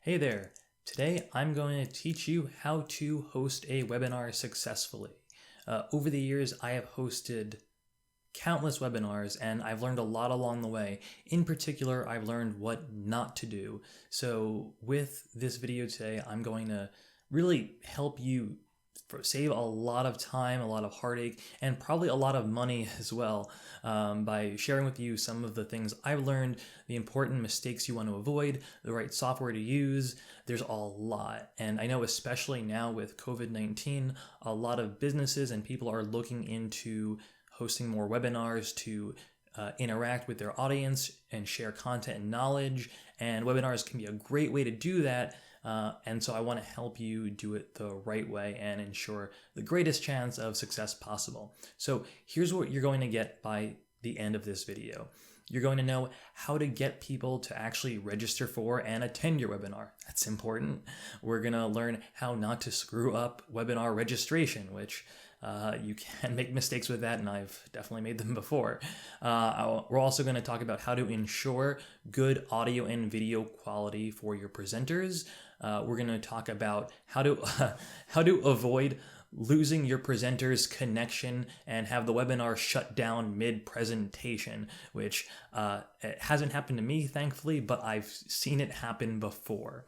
Hey there! Today I'm going to teach you how to host a webinar successfully. Over the years, I have hosted countless webinars and I've learned a lot along the way. In particular, I've learned what not to do. So with this video today, I'm going to really help you save a lot of time, a lot of heartache, and probably a lot of money as well by sharing with you some of the things I've learned, the important mistakes you want to avoid, the right software to use. There's a lot. And I know especially now with COVID-19, a lot of businesses and people are looking into hosting more webinars to interact with their audience and share content and knowledge. And webinars can be a great way to do that. And so I want to help you do it the right way and ensure the greatest chance of success possible. So here's what you're going to get by the end of this video. You're going to know how to get people to actually register for and attend your webinar. That's important. We're going to learn how not to screw up webinar registration, which you can make mistakes with that, and I've definitely made them before. We're also going to talk about how to ensure good audio and video quality for your presenters. We're going to talk about how to avoid losing your presenter's connection and have the webinar shut down mid-presentation, which it hasn't happened to me, thankfully, but I've seen it happen before.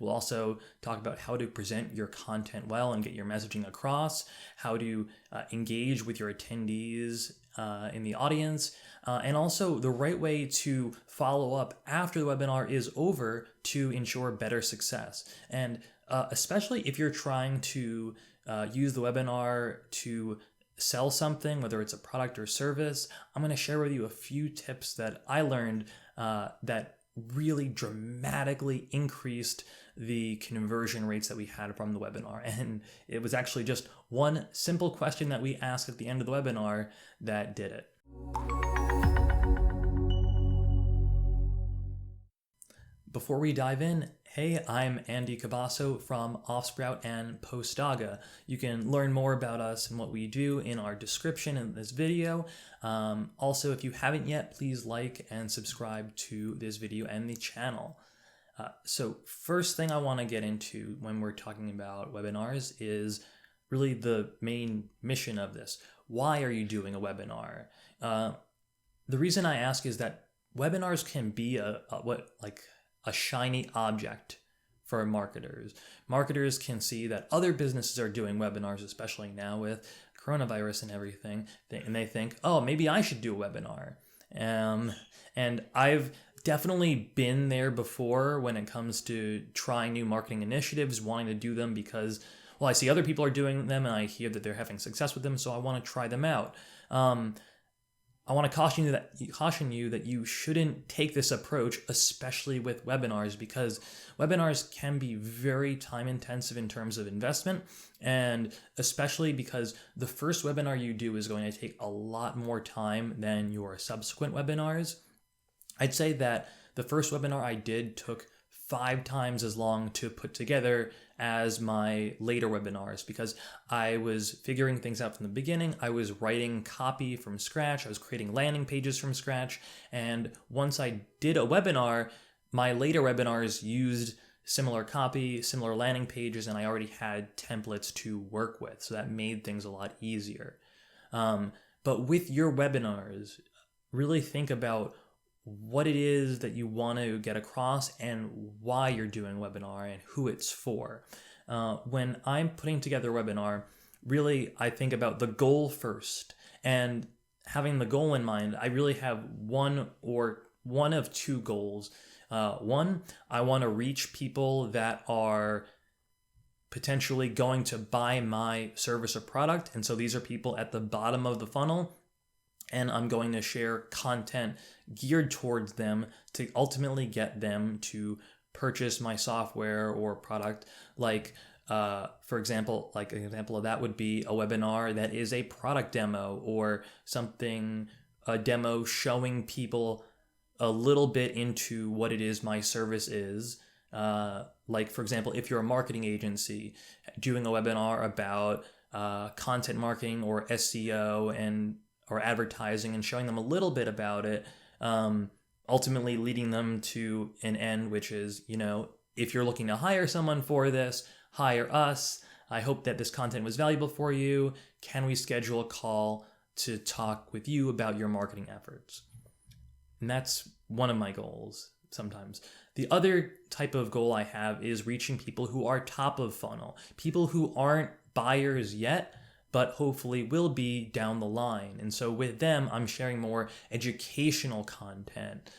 We'll also talk about how to present your content well and get your messaging across, how to engage with your attendees in the audience, and also the right way to follow up after the webinar is over to ensure better success. And especially if you're trying to use the webinar to sell something, whether it's a product or service, I'm going to share with you a few tips that I learned that really dramatically increased the conversion rates that we had from the webinar. And it was actually just one simple question that we asked at the end of the webinar that did it. Before we dive in, hey, I'm Andy Cabasso from Offsprout and Postaga. You can learn more about us and what we do in our description in this video. Also, if you haven't yet, please like and subscribe to this video and the channel. So first thing I want to get into when we're talking about webinars is really the main mission of this. Why are you doing a webinar? The reason I ask is that webinars can be a shiny object for marketers. Marketers can see that other businesses are doing webinars, especially now with coronavirus and everything, and they think, oh, maybe I should do a webinar. And I've definitely been there before when it comes to trying new marketing initiatives, wanting to do them because, well, I see other people are doing them and I hear that they're having success with them, so I want to try them out. I want to caution you that you shouldn't take this approach, especially with webinars, because webinars can be very time intensive in terms of investment, and especially because the first webinar you do is going to take a lot more time than your subsequent webinars. I'd say that the first webinar I did took 5 times as long to put together as my later webinars because I was figuring things out from the beginning. I was writing copy from scratch. I was creating landing pages from scratch. And once I did a webinar, my later webinars used similar copy, similar landing pages, and I already had templates to work with. So that made things a lot easier. But with your webinars, really think about what it is that you want to get across and why you're doing a webinar and who it's for. When I'm putting together a webinar, really I think about the goal first. And having the goal in mind, I really have one of 2 goals. One, I want to reach people that are potentially going to buy my service or product. And so these are people at the bottom of the funnel. And I'm going to share content geared towards them to ultimately get them to purchase my software or product. Like, for example, an example of that would be a webinar that is a product demo or something, a demo showing people a little bit into what it is my service is. Like, for example, if you're a marketing agency, doing a webinar about content marketing or SEO or advertising and showing them a little bit about it, ultimately leading them to an end, which is, if you're looking to hire someone for this, hire us. I hope that this content was valuable for you. Can we schedule a call to talk with you about your marketing efforts? And that's one of my goals sometimes. The other type of goal I have is reaching people who are top of funnel, people who aren't buyers yet, but hopefully will be down the line. And so with them, I'm sharing more educational content.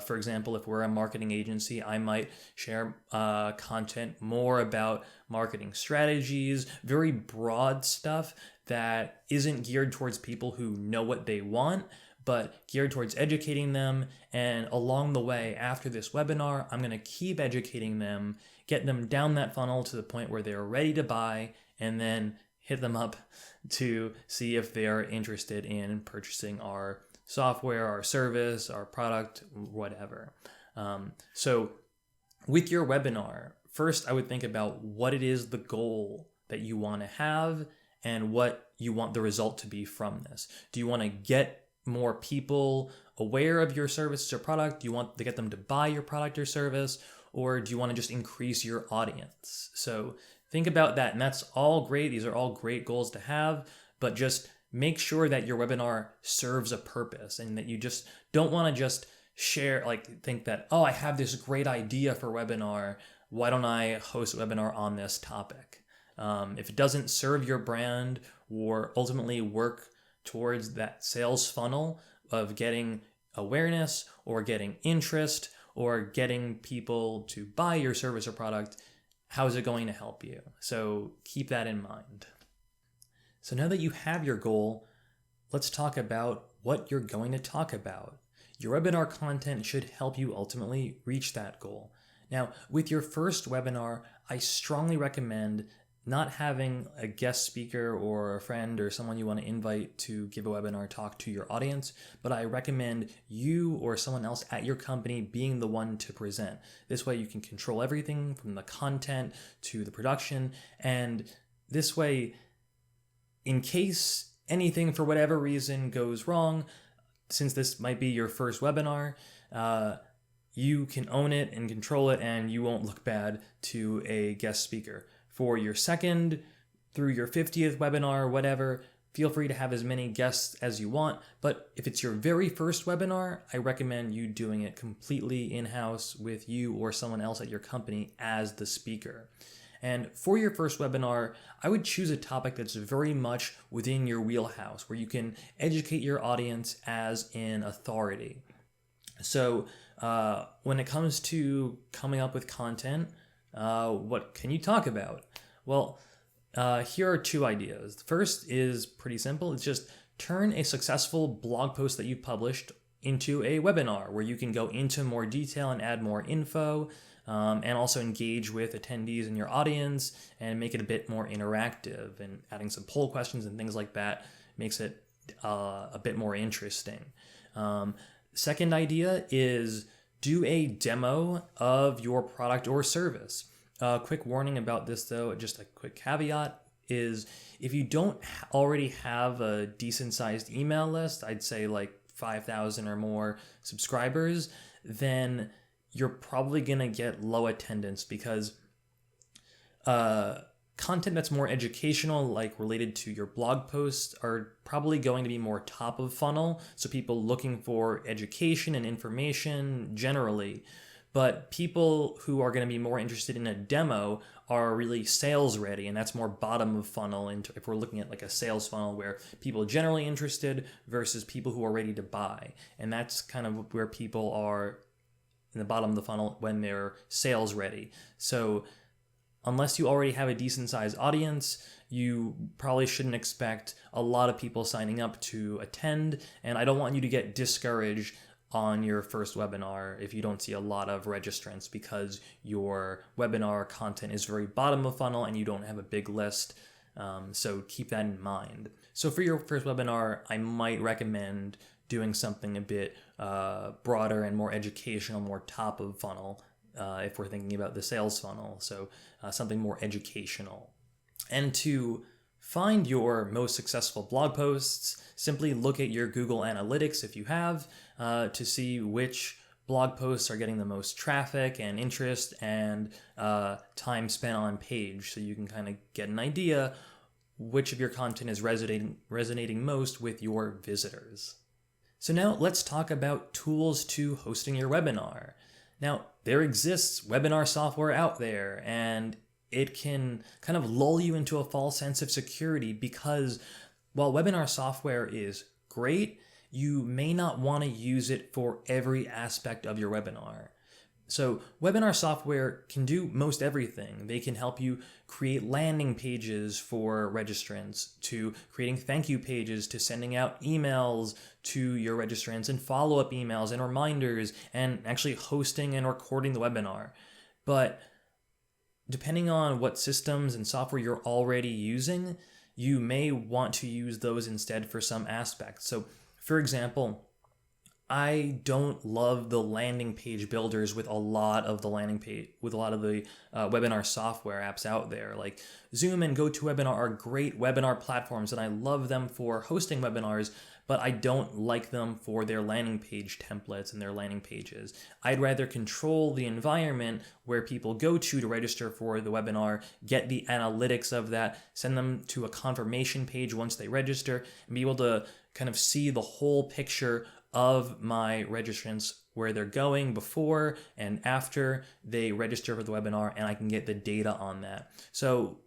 For example, if we're a marketing agency, I might share content more about marketing strategies, very broad stuff that isn't geared towards people who know what they want, but geared towards educating them. And along the way, after this webinar, I'm going to keep educating them, get them down that funnel to the point where they're ready to buy, and then hit them up to see if they are interested in purchasing our software, our service, our product, whatever. So with your webinar, first I would think about what it is the goal that you want to have and what you want the result to be from this. Do you want to get more people aware of your service or product? Do you want to get them to buy your product or service? Or do you want to just increase your audience? So think about that. And that's all great. These are all great goals to have, but just make sure that your webinar serves a purpose and that you just don't want to just share, think that, oh, I have this great idea for webinar. Why don't I host a webinar on this topic? If it doesn't serve your brand or ultimately work towards that sales funnel of getting awareness or getting interest or getting people to buy your service or product, how is it going to help you? So keep that in mind. So now that you have your goal, let's talk about what you're going to talk about. Your webinar content should help you ultimately reach that goal. Now, with your first webinar, I strongly recommend not having a guest speaker or a friend or someone you want to invite to give a webinar talk to your audience, but I recommend you or someone else at your company being the one to present. This way you can control everything from the content to the production, and this way, in case anything for whatever reason goes wrong, since this might be your first webinar, you can own it and control it and you won't look bad to a guest speaker. For your second through your 50th webinar, whatever, feel free to have as many guests as you want. But if it's your very first webinar, I recommend you doing it completely in-house with you or someone else at your company as the speaker. And for your first webinar, I would choose a topic that's very much within your wheelhouse, where you can educate your audience as an authority. So when it comes to coming up with content, what can you talk about? Well, here are two ideas. The first is pretty simple. It's just turn a successful blog post that you published into a webinar where you can go into more detail and add more info, and also engage with attendees in your audience and make it a bit more interactive, and adding some poll questions and things like that makes it a bit more interesting. Second idea is do a demo of your product or service. Quick warning about this though, just a quick caveat is if you don't already have a decent sized email list, I'd say like 5,000 or more subscribers, then you're probably going to get low attendance because content that's more educational, like related to your blog posts, are probably going to be more top of funnel. So people looking for education and information generally. But people who are going to be more interested in a demo are really sales ready, and that's more bottom of funnel. And if we're looking at like a sales funnel where people are generally interested versus people who are ready to buy. And that's kind of where people are in the bottom of the funnel when they're sales ready. So unless you already have a decent sized audience, you probably shouldn't expect a lot of people signing up to attend. And I don't want you to get discouraged on your first webinar if you don't see a lot of registrants because your webinar content is very bottom of funnel and you don't have a big list. So keep that in mind. So for your first webinar, I might recommend doing something a bit broader and more educational, more top of funnel, if we're thinking about the sales funnel. So something more educational. And to find your most successful blog posts, simply look at your Google Analytics if you have, to see which blog posts are getting the most traffic and interest and time spent on page, so you can kind of get an idea which of your content is resonating most with your visitors. So now let's talk about tools to hosting your webinar. Now, there exists webinar software out there, and it can kind of lull you into a false sense of security because while webinar software is great, you may not want to use it for every aspect of your webinar. So webinar software can do most everything. They can help you create landing pages for registrants, to creating thank you pages, to sending out emails to your registrants and follow-up emails and reminders, and actually hosting and recording the webinar. But depending on what systems and software you're already using, you may want to use those instead for some aspects. So for example, I don't love the landing page builders with a lot of the webinar software apps out there. Like Zoom and GoToWebinar are great webinar platforms, and I love them for hosting webinars, but I don't like them for their landing page templates and their landing pages. I'd rather control the environment where people go to register for the webinar, get the analytics of that, send them to a confirmation page once they register, and be able to kind of see the whole picture of my registrants, where they're going before and after they register for the webinar, and I can get the data on that. So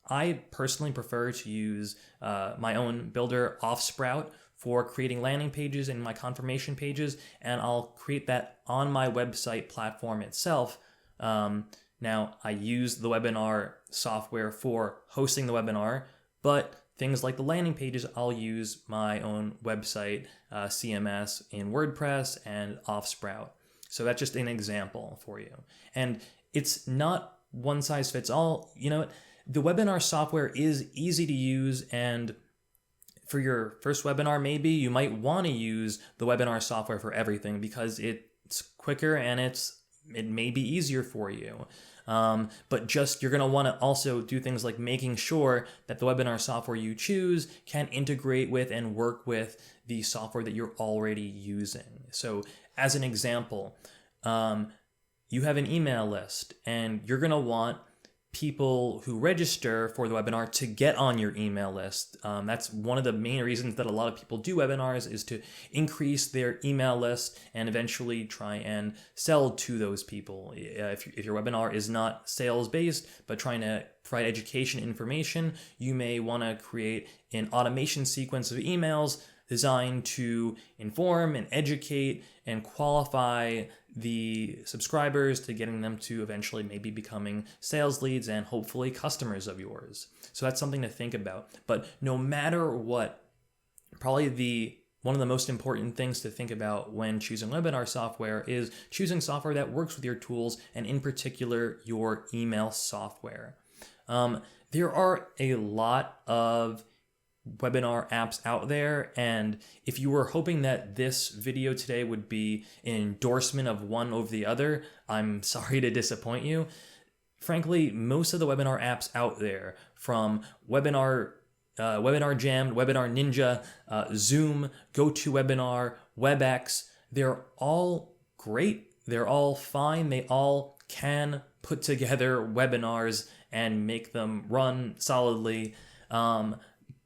I personally prefer to use my own builder, Offsprout, for creating landing pages and my confirmation pages, and I'll create that on my website platform itself. Now, I use the webinar software for hosting the webinar, but things like the landing pages, I'll use my own website, CMS in WordPress and Offsprout. So that's just an example for you. And it's not one size fits all. You know, the webinar software is easy to use, and for your first webinar, maybe you might want to use the webinar software for everything because it's quicker and it may be easier for you. But you're going to want to also do things like making sure that the webinar software you choose can integrate with and work with the software that you're already using. So as an example, you have an email list, and you're going to want people who register for the webinar to get on your email list. That's one of the main reasons that a lot of people do webinars, is to increase their email list and eventually try and sell to those people. If your webinar is not sales-based, but trying to provide education information, you may want to create an automation sequence of emails designed to inform and educate and qualify the subscribers to getting them to eventually maybe becoming sales leads and hopefully customers of yours. So that's something to think about. But no matter what, probably one of the most important things to think about when choosing webinar software is choosing software that works with your tools, and in particular, your email software. There are a lot of webinar apps out there, and if you were hoping that this video today would be an endorsement of one over the other, I'm sorry to disappoint you. Frankly, most of the webinar apps out there, from Webinar Jam, Webinar Ninja, Zoom, GoToWebinar, WebEx, they're all great. They're all fine. They all can put together webinars and make them run solidly.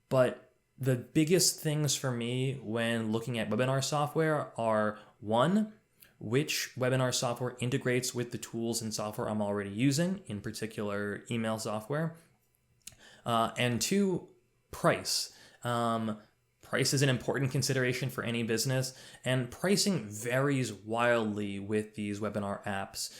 But the biggest things for me when looking at webinar software are, one, which webinar software integrates with the tools and software I'm already using, in particular email software, and two, price. Price is an important consideration for any business, and pricing varies wildly with these webinar apps.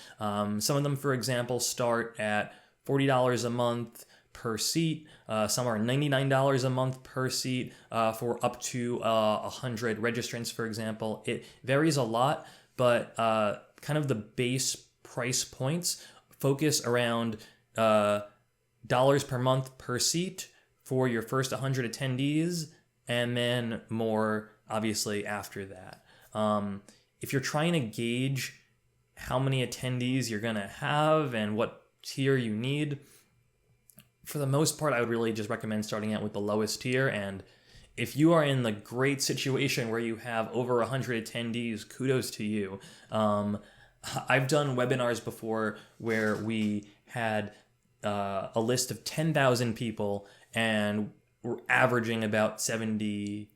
Some of them, for example, start at $40 a month per seat. Some are $99 a month per seat for up to 100 registrants, for example. It varies a lot, but kind of the base price points focus around dollars per month per seat for your first 100 attendees, and then more, obviously, after that. If you're trying to gauge how many attendees you're going to have and what tier you need, for the most part, I would really just recommend starting out with the lowest tier, and if you are in the great situation where you have over 100 attendees, kudos to you. I've done webinars before where we had a list of 10,000 people and we're averaging about 70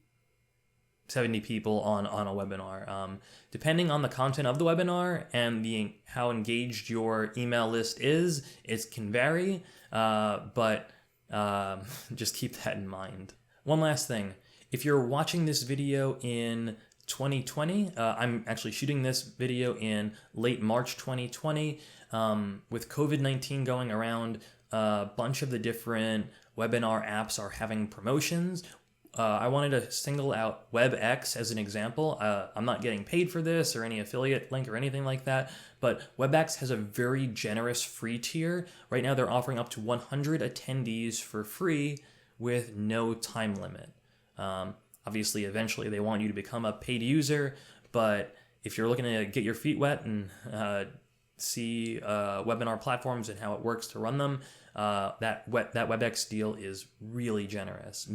people on a webinar. Depending on the content of the webinar and how engaged your email list is, it can vary, but just keep that in mind. One last thing, if you're watching this video in 2020, I'm actually shooting this video in late March 2020. With COVID-19 going around, a bunch of the different webinar apps are having promotions. I wanted to single out WebEx as an example. I'm not getting paid for this or any affiliate link or anything like that, but WebEx has a very generous free tier. Right now they're offering up to 100 attendees for free with no time limit. Obviously, eventually they want you to become a paid user, but if you're looking to get your feet wet and see webinar platforms and how it works to run them, that WebEx deal is really generous.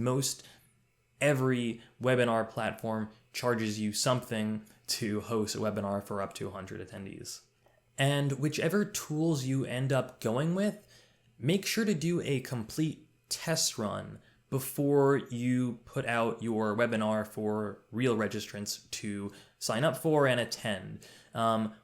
Every webinar platform charges you something to host a webinar for up to 100 attendees. And whichever tools you end up going with, make sure to do a complete test run before you put out your webinar for real registrants to sign up for and attend.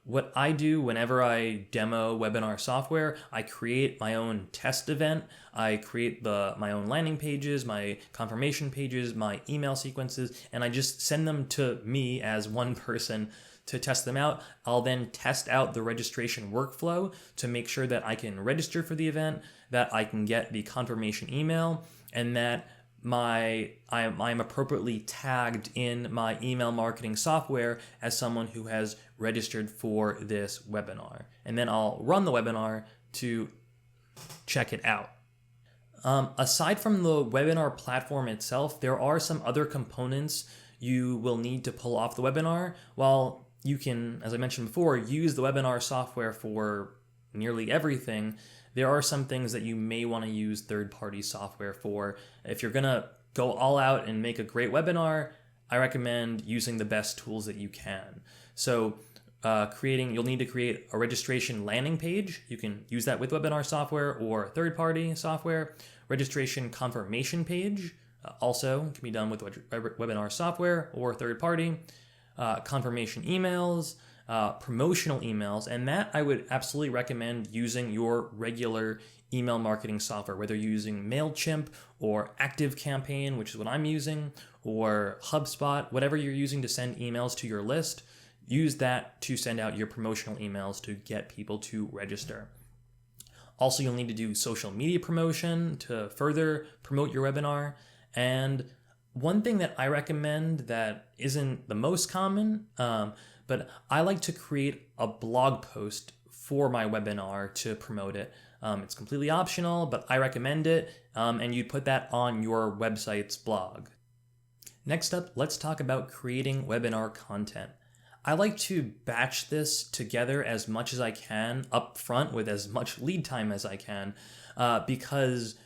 What I do whenever I demo webinar software, I create my own test event. I create my own landing pages, my confirmation pages, my email sequences, and I just send them to me as one person to test them out. I'll then test out the registration workflow to make sure that I can register for the event, that I can get the confirmation email, and that I'm appropriately tagged in my email marketing software as someone who has registered for this webinar. And then I'll run the webinar to check it out. Aside from the webinar platform itself, there are some other components you will need to pull off the webinar. While you can, as I mentioned before, use the webinar software for nearly everything, there are some things that you may want to use third-party software for. If you're going to go all out and make a great webinar, I recommend using the best tools that you can. So you'll need to create a registration landing page. You can use that with webinar software or third-party software. Registration confirmation page also can be done with webinar software or third-party. Confirmation emails, promotional emails, and that I would absolutely recommend using your regular email marketing software, whether you're using MailChimp or ActiveCampaign, which is what I'm using, or HubSpot, whatever you're using to send emails to your list, use that to send out your promotional emails to get people to register. Also, you'll need to do social media promotion to further promote your webinar. And one thing that I recommend that isn't the most common, but I like to create a blog post for my webinar to promote it. It's completely optional, but I recommend it, and you put that on your website's blog. Next up, let's talk about creating webinar content. I like to batch this together as much as I can up front with as much lead time as I can, because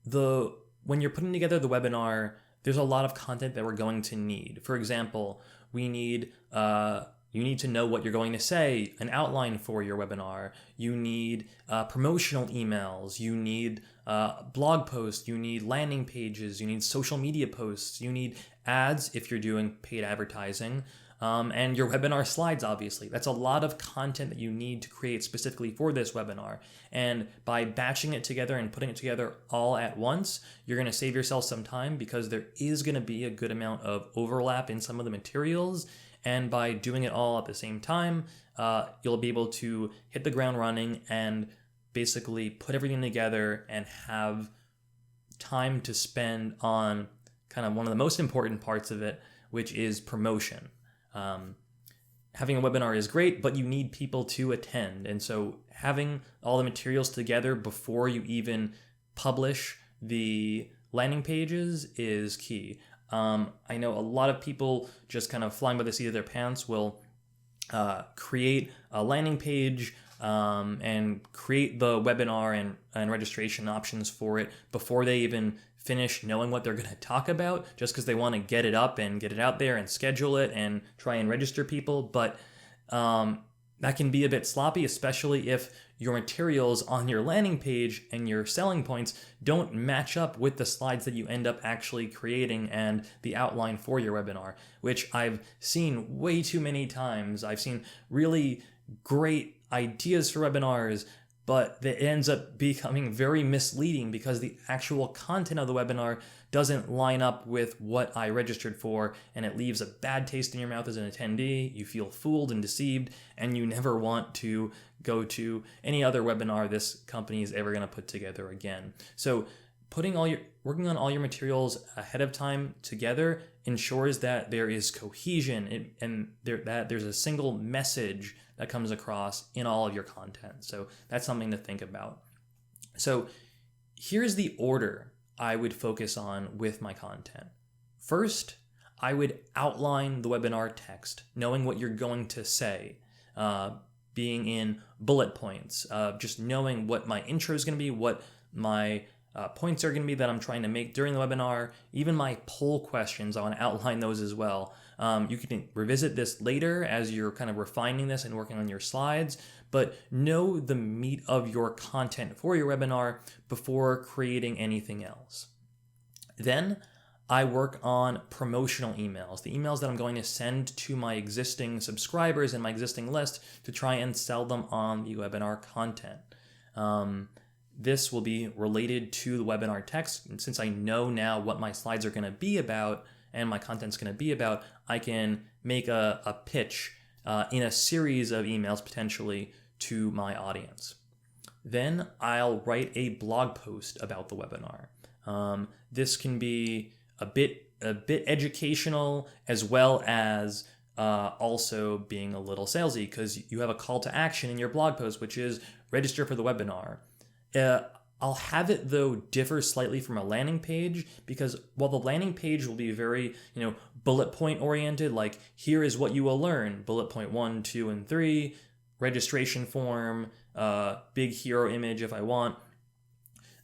when you're putting together the webinar, there's a lot of content that we're going to need. For example, you need to know what you're going to say, an outline for your webinar. You need promotional emails. You need blog posts. You need landing pages. You need social media posts. You need ads if you're doing paid advertising. And your webinar slides, obviously. That's a lot of content that you need to create specifically for this webinar. And by batching it together and putting it together all at once, you're going to save yourself some time because there is going to be a good amount of overlap in some of the materials. And by doing it all at the same time, you'll be able to hit the ground running and basically put everything together and have time to spend on kind of one of the most important parts of it, which is promotion. Having a webinar is great, but you need people to attend. And so having all the materials together before you even publish the landing pages is key. I know a lot of people just kind of flying by the seat of their pants will create a landing page and create the webinar and registration options for it before they even finish knowing what they're going to talk about, just because they want to get it up and get it out there and schedule it and try and register people. But that can be a bit sloppy, especially if your materials on your landing page and your selling points don't match up with the slides that you end up actually creating and the outline for your webinar, which I've seen way too many times. I've seen really great ideas for webinars, but it ends up becoming very misleading because the actual content of the webinar doesn't line up with what I registered for, and it leaves a bad taste in your mouth as an attendee. You feel fooled and deceived, and you never want to go to any other webinar this company is ever going to put together again. So working on all your materials ahead of time together ensures that there is cohesion and that there's a single message that comes across in all of your content. So that's something to think about. So here's the order I would focus on with my content. First, I would outline the webinar text, knowing what you're going to say, being in bullet points, just knowing what my intro is going to be, what my points are going to be that I'm trying to make during the webinar. Even my poll questions, I want to outline those as well. You can revisit this later as you're kind of refining this and working on your slides, but know the meat of your content for your webinar before creating anything else. Then I work on promotional emails, the emails that I'm going to send to my existing subscribers and my existing list to try and sell them on the webinar content. This will be related to the webinar text. And since I know now what my slides are going to be about and my content's going to be about, I can make a pitch in a series of emails potentially to my audience. Then I'll write a blog post about the webinar. This can be a bit educational as well as also being a little salesy, because you have a call to action in your blog post, which is register for the webinar. I'll have it, though, differ slightly from a landing page, because while the landing page will be very, bullet point oriented, like here is what you will learn, bullet point 1, 2, and 3, registration form, big hero image if I want.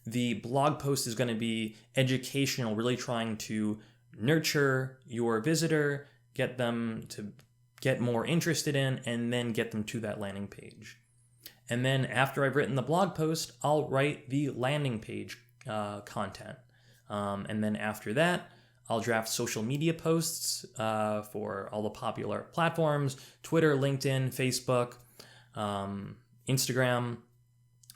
The blog post is going to be educational, really trying to nurture your visitor, get them to get more interested in, and then get them to that landing page. And then after I've written the blog post, I'll write the landing page content. And then after that, I'll draft social media posts for all the popular platforms, Twitter, LinkedIn, Facebook, Instagram.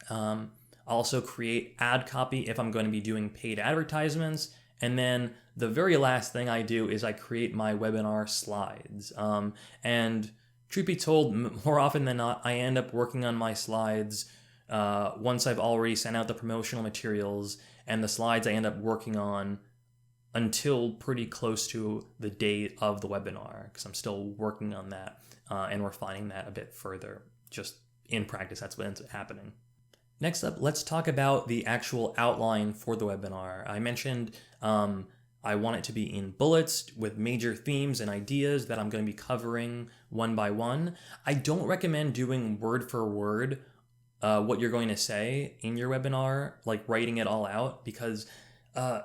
I'll also create ad copy if I'm going to be doing paid advertisements. And then the very last thing I do is I create my webinar slides. And truth be told, more often than not, I end up working on my slides once I've already sent out the promotional materials, and the slides I end up working on until pretty close to the date of the webinar, because I'm still working on that and refining that a bit further. Just in practice, that's what ends up happening. Next up, let's talk about the actual outline for the webinar. I mentioned I want it to be in bullets with major themes and ideas that I'm going to be covering one by one. I don't recommend doing word for word what you're going to say in your webinar, like writing it all out, because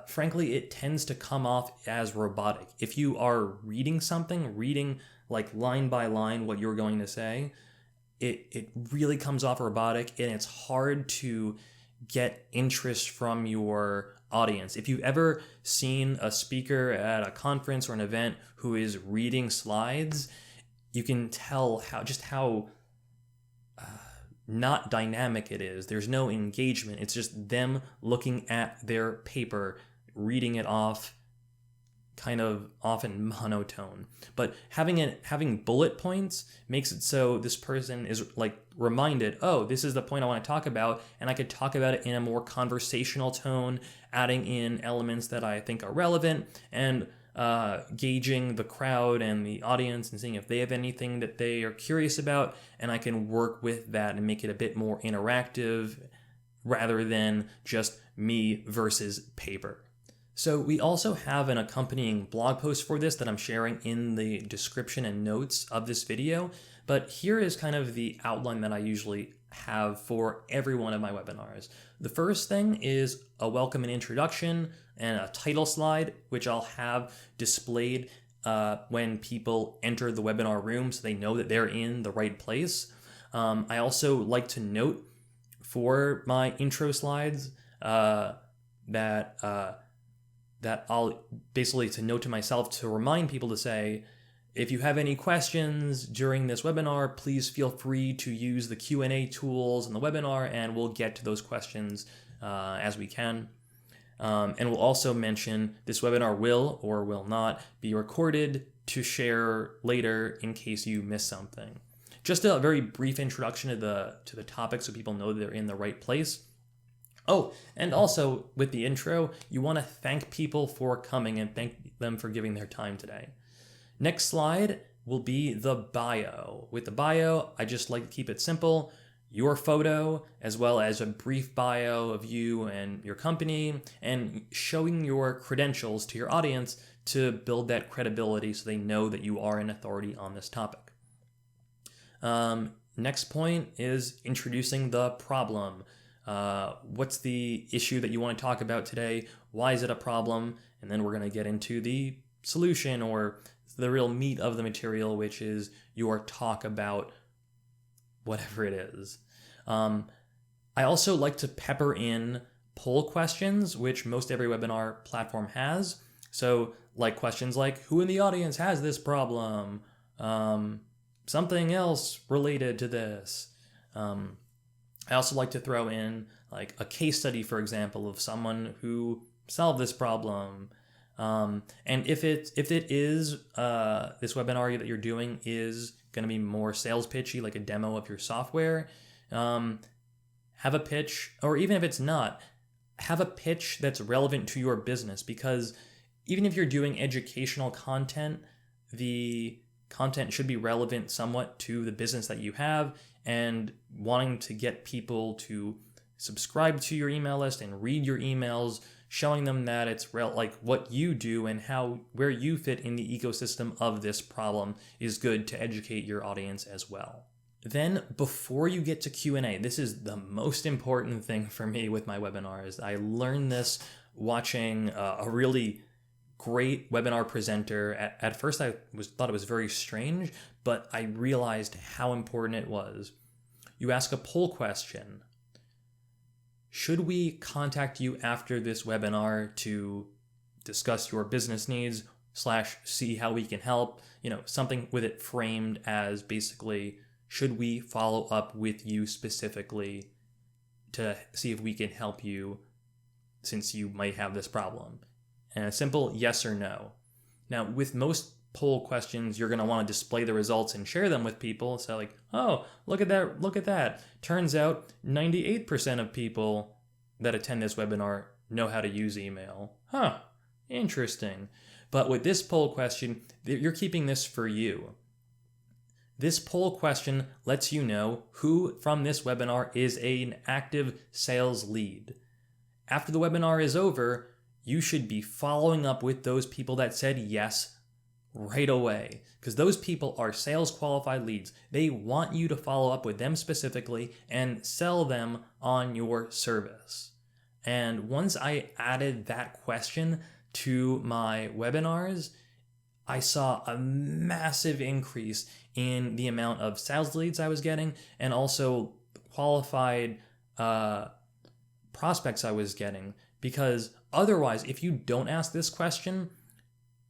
frankly, it tends to come off as robotic. If you are reading something, reading like line by line what you're going to say, it really comes off robotic, and it's hard to get interest from your audience. If you've ever seen a speaker at a conference or an event who is reading slides, you can tell how not dynamic it is. There's no engagement. It's just them looking at their paper, reading it off, kind of often monotone. But having bullet points makes it so this person is like reminded, oh, this is the point I want to talk about, and I could talk about it in a more conversational tone, adding in elements that I think are relevant, and gauging the crowd and the audience and seeing if they have anything that they are curious about, and I can work with that and make it a bit more interactive rather than just me versus paper. So we also have an accompanying blog post for this that I'm sharing in the description and notes of this video, but here is kind of the outline that I usually have for every one of my webinars. The first thing is a welcome and introduction and a title slide, which I'll have displayed when people enter the webinar room so they know that they're in the right place. I also like to note for my intro slides that I'll basically to note to myself to remind people to say, if you have any questions during this webinar, please feel free to use the Q&A tools in the webinar, and we'll get to those questions as we can. And we'll also mention this webinar will or will not be recorded to share later in case you miss something. Just a very brief introduction to the topic so people know they're in the right place. Oh, and also with the intro, you want to thank people for coming and thank them for giving their time today. Next slide will be the bio. With the bio, I just like to keep it simple. Your photo, as well as a brief bio of you and your company, and showing your credentials to your audience to build that credibility so they know that you are an authority on this topic. Next point is introducing the problem. What's the issue that you want to talk about today? Why is it a problem? And then we're going to get into the solution or the real meat of the material, which is your talk about whatever it is. I also like to pepper in poll questions, which most every webinar platform has. So like questions like, who in the audience has this problem? Something else related to this. I also like to throw in like a case study, for example, of someone who solved this problem. And if it is this webinar that you're doing is going to be more sales pitchy, like a demo of your software, have a pitch, or even if it's not, have a pitch that's relevant to your business, because even if you're doing educational content, the content should be relevant somewhat to the business that you have, and wanting to get people to subscribe to your email list and read your emails, showing them that it's like what you do and where you fit in the ecosystem of this problem is good to educate your audience as well. Then before you get to Q&A, this is the most important thing for me with my webinars. I learned this watching a really great webinar presenter. At first I thought it was very strange, but I realized how important it was. You ask a poll question. Should we contact you after this webinar to discuss your business needs / see how we can help? Something with it framed as basically, should we follow up with you specifically to see if we can help you since you might have this problem? And a simple yes or no. Now, with most poll questions, you're going to want to display the results and share them with people. So like, oh, look at that. Turns out 98% of people that attend this webinar know how to use email. Huh, interesting. But with this poll question, you're keeping this for you. This poll question lets you know who from this webinar is an active sales lead. After the webinar is over, you should be following up with those people that said yes right away, because those people are sales qualified leads. They want you to follow up with them specifically and sell them on your service. And once I added that question to my webinars, I saw a massive increase in the amount of sales leads I was getting, and also qualified prospects I was getting. Because otherwise, if you don't ask this question,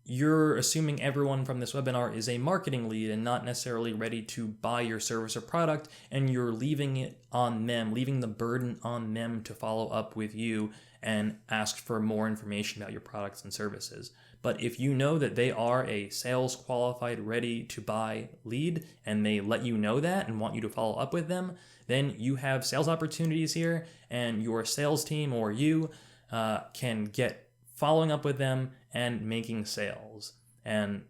you're assuming everyone from this webinar is a marketing lead and not necessarily ready to buy your service or product, and you're leaving it on them, leaving the burden on them to follow up with you and ask for more information about your products and services. But if you know that they are a sales qualified, ready to buy lead, and they let you know that and want you to follow up with them, then you have sales opportunities here, and your sales team or you can get following up with them and making sales. And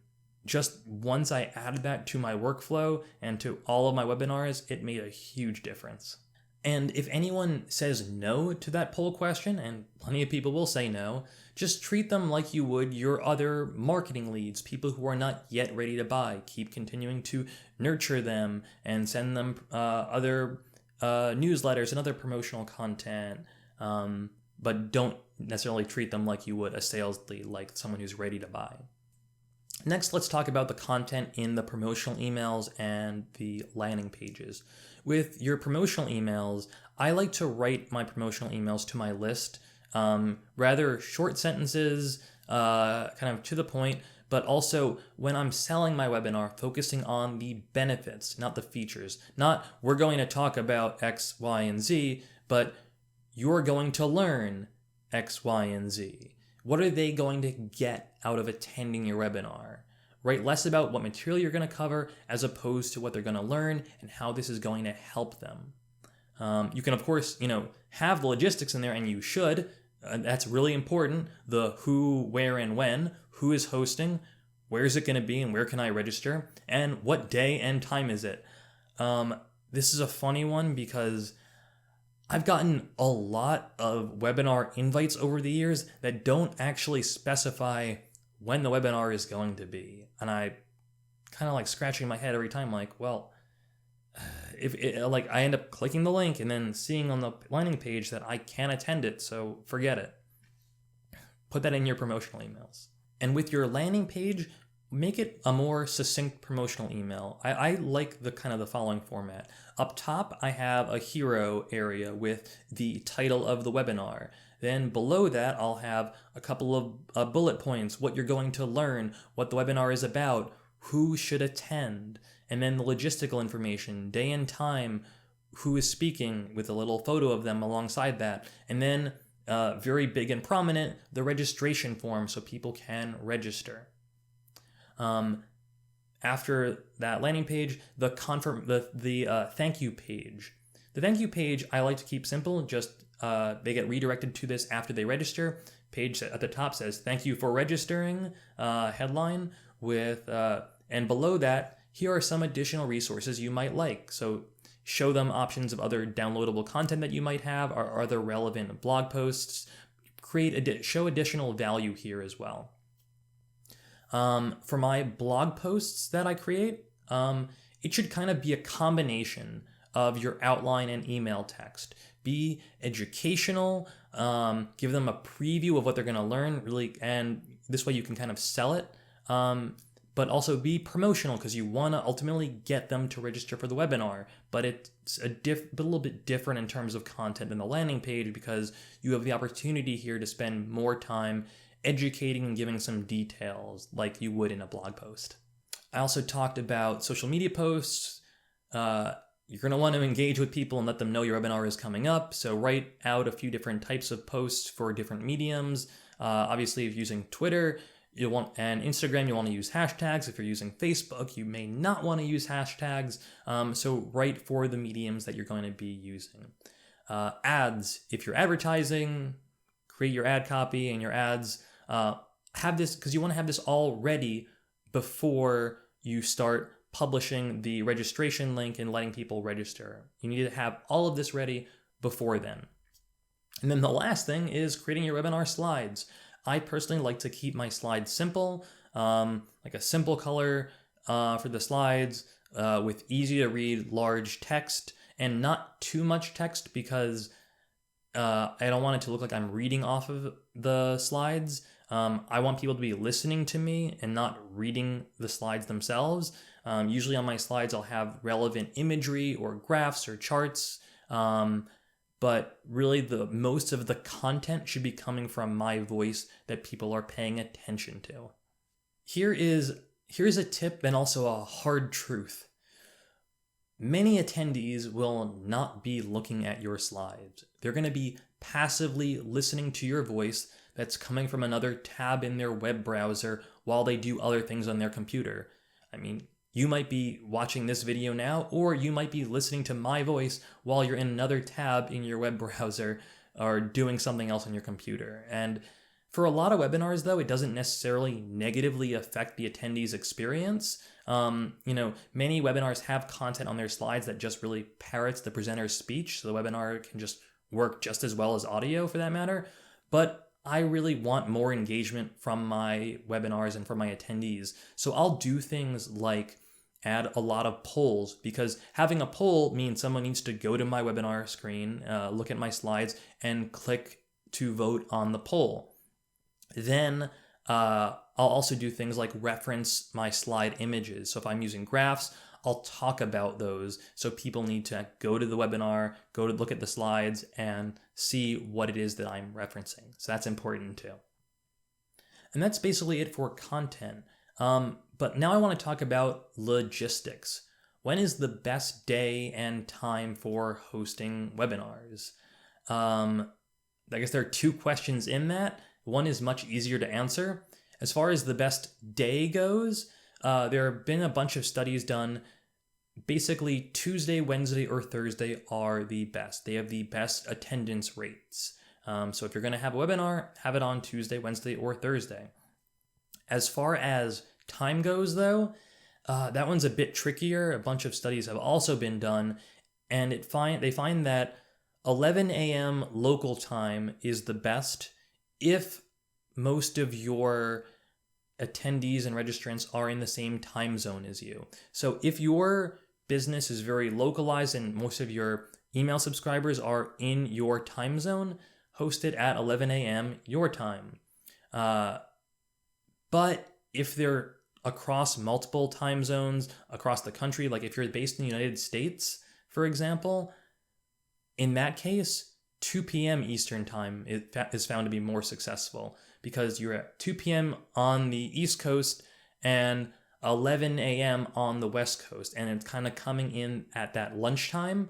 just once I added that to my workflow and to all of my webinars, it made a huge difference. And if anyone says no to that poll question, and plenty of people will say no, just treat them like you would your other marketing leads, people who are not yet ready to buy. Keep continuing to nurture them and send them other newsletters and other promotional content, but don't necessarily treat them like you would a sales lead, like someone who's ready to buy. Next, let's talk about the content in the promotional emails and the landing pages. With your promotional emails, I like to write my promotional emails to my list, rather short sentences, kind of to the point, but also when I'm selling my webinar, focusing on the benefits, not the features. Not we're going to talk about X, Y, and Z, but you're going to learn X, Y, and Z. What are they going to get out of attending your webinar? Write less about what material you're going to cover as opposed to what they're going to learn and how this is going to help them. You can, of course, have the logistics in there, and you should. That's really important. The who, where, and when. Who is hosting? Where is it going to be, and where can I register? And what day and time is it? This is a funny one because I've gotten a lot of webinar invites over the years that don't actually specify when the webinar is going to be. And I kind of like scratching my head every time, like, well, like I end up clicking the link and then seeing on the landing page that I can't attend it, so forget it. Put that in your promotional emails. And with your landing page, make it a more succinct promotional email. I like the following format. Up top, I have a hero area with the title of the webinar. Then below that, I'll have a couple of bullet points, what you're going to learn, what the webinar is about, who should attend, and then the logistical information, day and time, who is speaking with a little photo of them alongside that. And then very big and prominent, the registration form so people can register. After that landing page, the thank you page. The thank you page I like to keep simple. Just they get redirected to this after they register. Page at the top says "Thank you for registering." Headline with and below that, here are some additional resources you might like. So show them options of other downloadable content that you might have, or other relevant blog posts. Show additional value here as well. For my blog posts that I create, it should kind of be a combination of your outline and email text. Be educational, give them a preview of what they're going to learn, really, and this way you can kind of sell it. But also be promotional because you want to ultimately get them to register for the webinar. But it's a little bit different in terms of content than the landing page because you have the opportunity here to spend more time educating and giving some details like you would in a blog post. I also talked about social media posts. You're going to want to engage with people and let them know your webinar is coming up. So write out a few different types of posts for different mediums. Obviously, if you're using Twitter, and Instagram, you want to use hashtags. If you're using Facebook, you may not want to use hashtags. So write for the mediums that you're going to be using. Ads, if you're advertising, create your ad copy and your ads. Have this because you want to have this all ready before you start publishing the registration link and letting people register. You need to have all of this ready before then. And then the last thing is creating your webinar slides. I personally like to keep my slides simple, like a simple color for the slides with easy to read large text and not too much text because I don't want it to look like I'm reading off of the slides. I want people to be listening to me and not reading the slides themselves. Usually on my slides, I'll have relevant imagery or graphs or charts. But really most of the content should be coming from my voice that people are paying attention to. Here's a tip and also a hard truth. Many attendees will not be looking at your slides. They're going to be passively listening to your voice that's coming from another tab in their web browser while they do other things on their computer. I mean, you might be watching this video now, or you might be listening to my voice while you're in another tab in your web browser or doing something else on your computer. And for a lot of webinars, though, it doesn't necessarily negatively affect the attendee's experience. Many webinars have content on their slides that just really parrots the presenter's speech, so the webinar can just work just as well as audio for that matter. But I really want more engagement from my webinars and from my attendees. So I'll do things like add a lot of polls, because having a poll means someone needs to go to my webinar screen, look at my slides, and click to vote on the poll. Then I'll also do things like reference my slide images. So if I'm using graphs, I'll talk about those. So people need to go to the webinar, go to look at the slides, and see what it is that I'm referencing. So that's important too. And that's basically it for content. But now I want to talk about logistics. When is the best day and time for hosting webinars? I guess there are two questions in that. One is much easier to answer. As far as the best day goes, there have been a bunch of studies done. Basically, Tuesday, Wednesday, or Thursday are the best. They have the best attendance rates. So if you're going to have a webinar, have it on Tuesday, Wednesday, or Thursday. As far as time goes, though, that one's a bit trickier. A bunch of studies have also been done, and they find that 11 a.m. local time is the best if most of your attendees and registrants are in the same time zone as you. So if your business is very localized and most of your email subscribers are in your time zone, host it at 11 a.m. your time. But if they're across multiple time zones across the country, like if you're based in the United States, for example, in that case, 2 p.m. Eastern time is found to be more successful, because you're at 2 p.m. on the East Coast and 11 a.m. on the West Coast. And it's kind of coming in at that lunchtime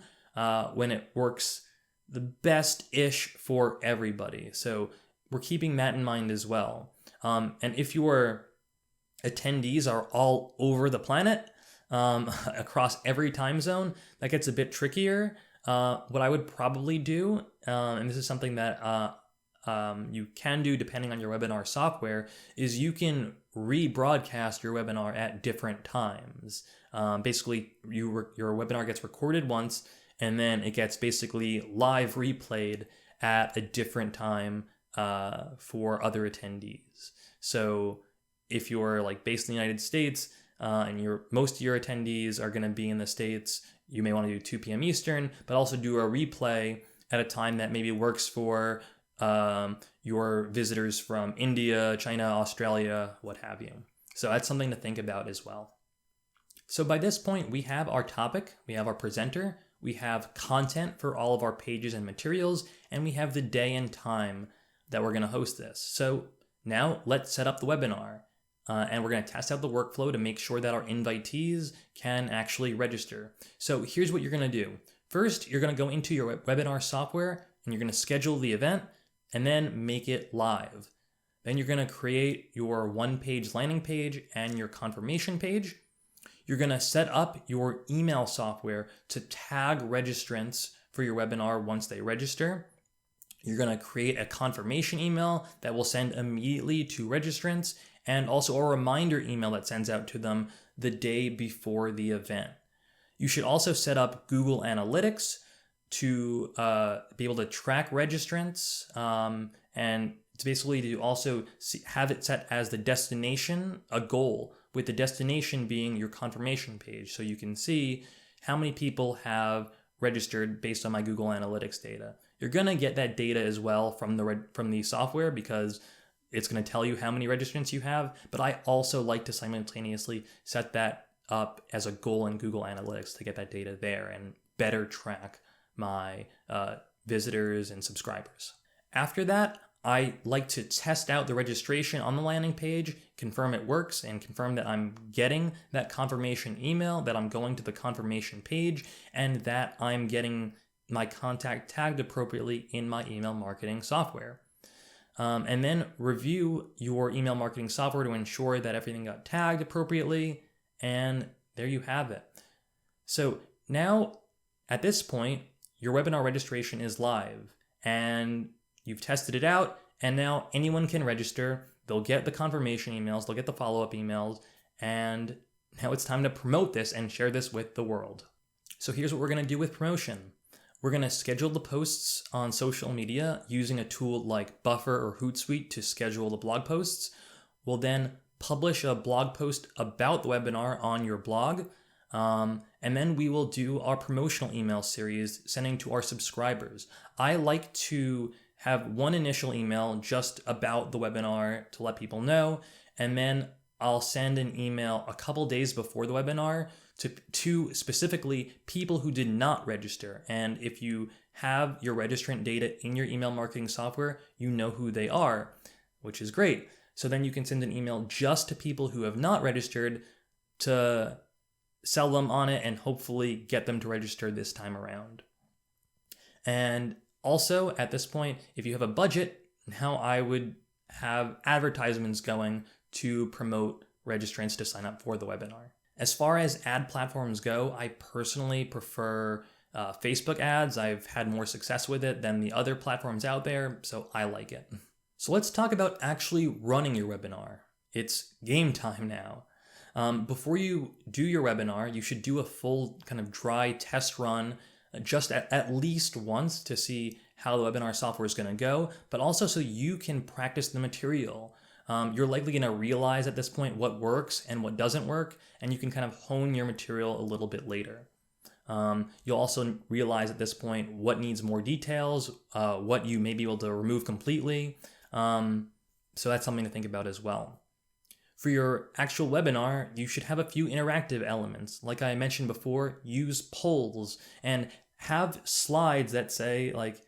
when it works the best-ish for everybody. So we're keeping that in mind as well. And if your attendees are all over the planet, across every time zone, that gets a bit trickier. What I would probably do, and this is something that you can do depending on your webinar software, is you can rebroadcast your webinar at different times. Basically, your webinar gets recorded once, and then it gets basically live replayed at a different time for other attendees. So if you're like based in the United States and most of your attendees are going to be in the States, you may want to do 2 p.m. Eastern, but also do a replay at a time that maybe works for your visitors from India, China, Australia, what have you. So that's something to think about as well. So by this point, we have our topic, we have our presenter, we have content for all of our pages and materials, and we have the day and time that we're going to host this. So now let's set up the webinar. And we're going to test out the workflow to make sure that our invitees can actually register. So here's what you're going to do. First, you're going to go into your webinar software and you're going to schedule the event and then make it live. Then you're going to create your one-page landing page and your confirmation page. You're going to set up your email software to tag registrants for your webinar once they register. You're going to create a confirmation email that will send immediately to registrants, and also a reminder email that sends out to them the day before the event. You should also set up Google Analytics to be able to track registrants, and to basically to also have it set as the destination, a goal, with the destination being your confirmation page. So you can see how many people have registered based on my Google Analytics data. You're going to get that data as well from the software, because it's going to tell you how many registrants you have, but I also like to simultaneously set that up as a goal in Google Analytics to get that data there and better track my visitors and subscribers. After that, I like to test out the registration on the landing page, confirm it works, and confirm that I'm getting that confirmation email, that I'm going to the confirmation page, and that I'm getting my contact tagged appropriately in my email marketing software. And then review your email marketing software to ensure that everything got tagged appropriately. And there you have it. So now, at this point, your webinar registration is live and you've tested it out. And now anyone can register. They'll get the confirmation emails, they'll get the follow-up emails. And now it's time to promote this and share this with the world. So here's what we're going to do with promotion. We're going to schedule the posts on social media using a tool like Buffer or Hootsuite to schedule the blog posts. We'll then publish a blog post about the webinar on your blog. And then we will do our promotional email series sending to our subscribers. I like to have one initial email just about the webinar to let people know, and then I'll send an email a couple days before the webinar to specifically people who did not register. And if you have your registrant data in your email marketing software, you know who they are, which is great. So then you can send an email just to people who have not registered to sell them on it and hopefully get them to register this time around. And also at this point, if you have a budget, now I would have advertisements going to promote registrants to sign up for the webinar. As far as ad platforms go, I personally prefer Facebook ads. I've had more success with it than the other platforms out there, so I like it. So let's talk about actually running your webinar. It's game time now. Before you do your webinar, you should do a full kind of dry test run just at least once to see how the webinar software is going to go, but also so you can practice the material. You're likely going to realize at this point what works and what doesn't work, and you can kind of hone your material a little bit later. You'll also realize at this point what needs more details, what you may be able to remove completely. So that's something to think about as well. For your actual webinar, you should have a few interactive elements. Like I mentioned before, use polls and have slides that say like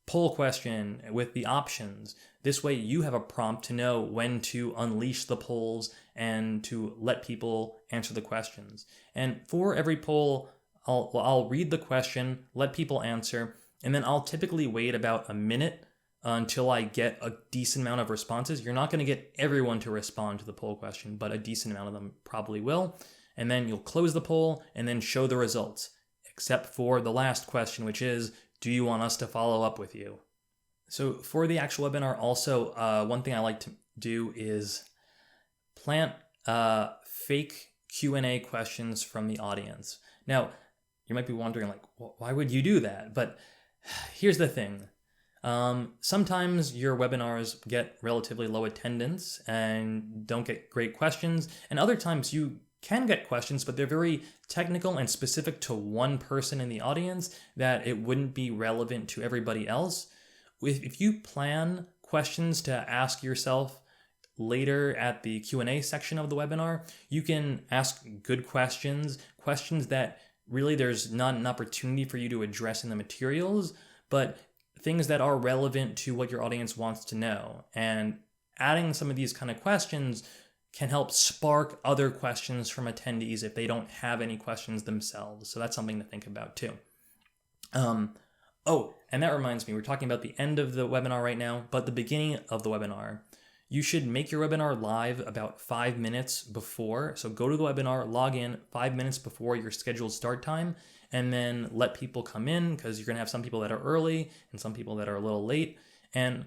poll question with the options. This way you have a prompt to know when to unleash the polls and to let people answer the questions. And for every poll, I'll read the question, let people answer, and then I'll typically wait about a minute until I get a decent amount of responses. You're not going to get everyone to respond to the poll question, but a decent amount of them probably will. And then you'll close the poll and then show the results, except for the last question, which is, do you want us to follow up with you? So for the actual webinar, also, one thing I like to do is plant fake Q&A questions from the audience. Now, you might be wondering, like, why would you do that? But here's the thing. Sometimes your webinars get relatively low attendance and don't get great questions, and other times you can get questions, but they're very technical and specific to one person in the audience that it wouldn't be relevant to everybody else. If you plan questions to ask yourself later at the Q&A section of the webinar, you can ask good questions that really there's not an opportunity for you to address in the materials, but things that are relevant to what your audience wants to know. And adding some of these kind of questions can help spark other questions from attendees if they don't have any questions themselves. So that's something to think about too. Oh, and that reminds me, we're talking about the end of the webinar right now, but the beginning of the webinar. You should make your webinar live about 5 minutes before. So go to the webinar, log in 5 minutes before your scheduled start time, and then let people come in, because you're going to have some people that are early and some people that are a little late, and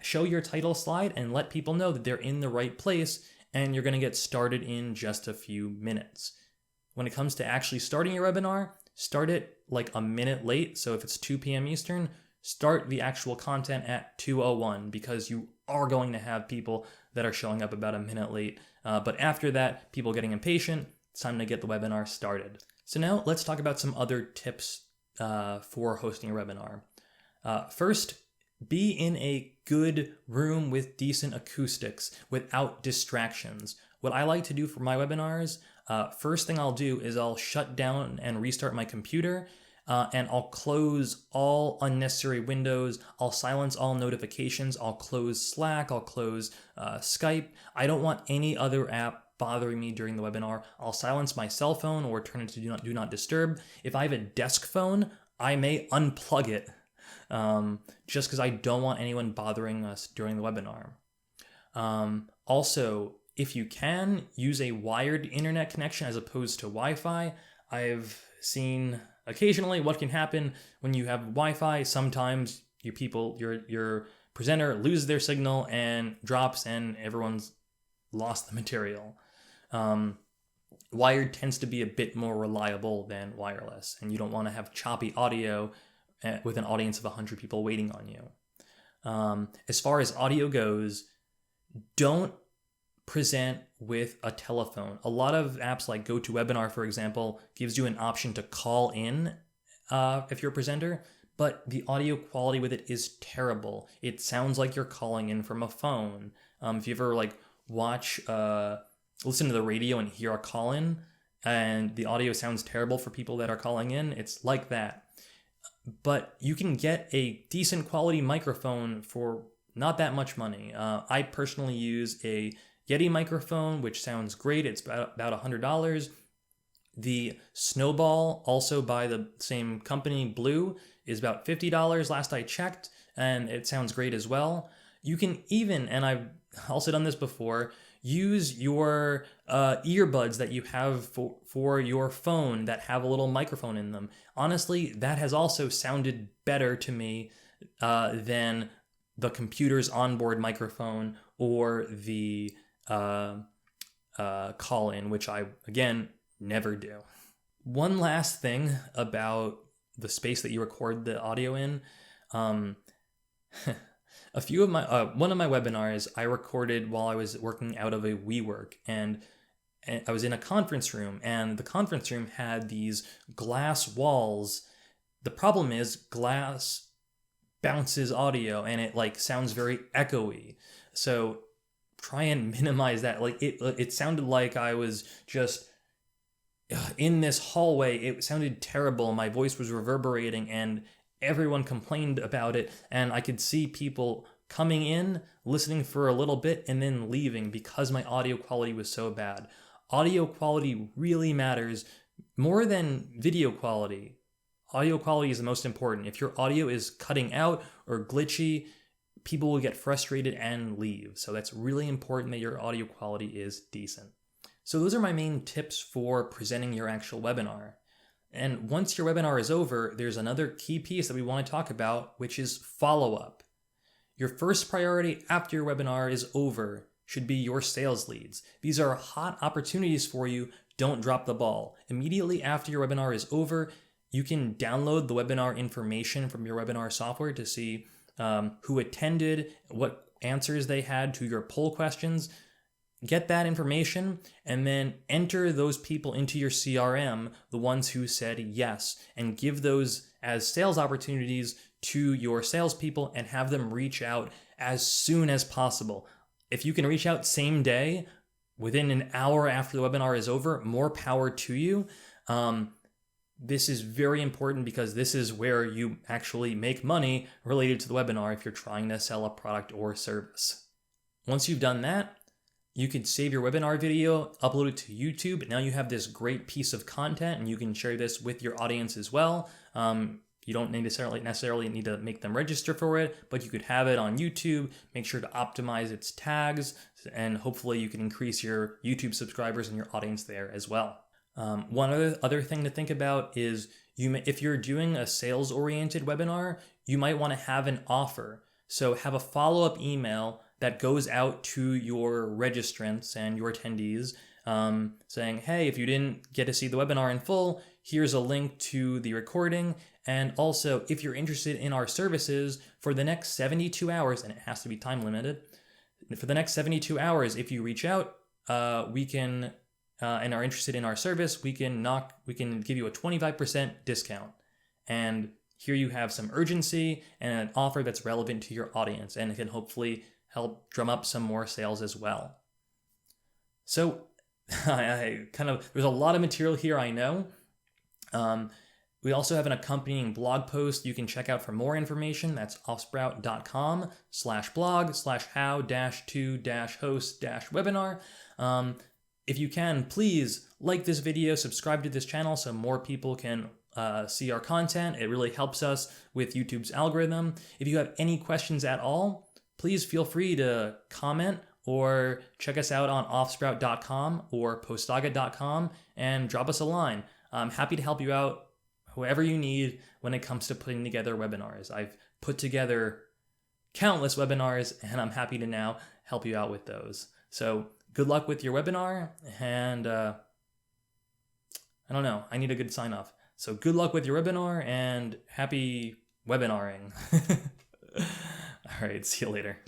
show your title slide and let people know that they're in the right place, and you're going to get started in just a few minutes. When it comes to actually starting your webinar, start it like a minute late. So if it's 2 p.m. Eastern, start the actual content at 2:01, because you are going to have people that are showing up about a minute late. But after that, people getting impatient, it's time to get the webinar started. So now let's talk about some other tips for hosting a webinar. First, be in a good room with decent acoustics without distractions. What I like to do for my webinars, first thing I'll do is I'll shut down and restart my computer, and I'll close all unnecessary windows. I'll silence all notifications. I'll close Slack. I'll close Skype. I don't want any other app bothering me during the webinar. I'll silence my cell phone or turn it to do not disturb. If I have a desk phone, I may unplug it just because I don't want anyone bothering us during the webinar. Also, if you can, use a wired internet connection as opposed to Wi-Fi. I've seen occasionally what can happen when you have Wi-Fi. Sometimes your presenter loses their signal and drops, and everyone's lost the material. Wired tends to be a bit more reliable than wireless, and you don't want to have choppy audio with an audience of 100 people waiting on you. As far as audio goes, don't present with a telephone. A lot of apps like GoToWebinar, for example, gives you an option to call in if you're a presenter, but the audio quality with it is terrible. It sounds like you're calling in from a phone. If you ever like listen to the radio and hear a call in and the audio sounds terrible for people that are calling in, it's like that. But you can get a decent quality microphone for not that much money. I personally use a Yeti microphone, which sounds great. It's about $100. The Snowball, also by the same company, Blue, is about $50 last I checked, and it sounds great as well. You can even, and I've also done this before, use your earbuds that you have for your phone that have a little microphone in them. Honestly, that has also sounded better to me than the computer's onboard microphone or the call-in, which I, again, never do. One last thing about the space that you record the audio in. A few of my one of my webinars I recorded while I was working out of a WeWork, and I was in a conference room, and the conference room had these glass walls. The problem is glass bounces audio and it like sounds very echoey. So try and minimize that. Like it sounded like I was just in this hallway. It sounded terrible. My voice was reverberating and everyone complained about it, and I could see people coming in, listening for a little bit, and then leaving because my audio quality was so bad. Audio quality really matters more than video quality. Audio quality is the most important. If your audio is cutting out or glitchy, people will get frustrated and leave. So that's really important that your audio quality is decent. So those are my main tips for presenting your actual webinar. And once your webinar is over, there's another key piece that we want to talk about, which is follow-up. Your first priority after your webinar is over should be your sales leads. These are hot opportunities for you. Don't drop the ball. Immediately after your webinar is over, you can download the webinar information from your webinar software to see who attended, what answers they had to your poll questions. Get that information and then enter those people into your CRM, the ones who said yes, and give those as sales opportunities to your salespeople and have them reach out as soon as possible. If you can reach out same day, within an hour after the webinar is over, more power to you. This is very important because this is where you actually make money related to the webinar if you're trying to sell a product or service. Once you've done that, you can save your webinar video, upload it to YouTube. Now you have this great piece of content and you can share this with your audience as well. You don't necessarily need to make them register for it, but you could have it on YouTube. Make sure to optimize its tags, and hopefully you can increase your YouTube subscribers and your audience there as well. One other thing to think about is if you're doing a sales-oriented webinar, you might want to have an offer. So have a follow-up email that goes out to your registrants and your attendees saying, hey, if you didn't get to see the webinar in full, here's a link to the recording. And also, if you're interested in our services for the next 72 hours, and it has to be time limited, for the next 72 hours, if you reach out, we can, and are interested in our service, we can give you a 25% discount. And here you have some urgency and an offer that's relevant to your audience, and it can hopefully help drum up some more sales as well. So there's a lot of material here, I know. We also have an accompanying blog post you can check out for more information. That's offsprout.com/blog/how-to-host-webinar. If you can, please like this video, subscribe to this channel so more people can see our content. It really helps us with YouTube's algorithm. If you have any questions at all, please feel free to comment or check us out on offsprout.com or postaga.com and drop us a line. I'm happy to help you out whoever you need when it comes to putting together webinars. I've put together countless webinars and I'm happy to now help you out with those. So good luck with your webinar, and I don't know, I need a good sign off. So good luck with your webinar and happy webinaring. All right, see you later.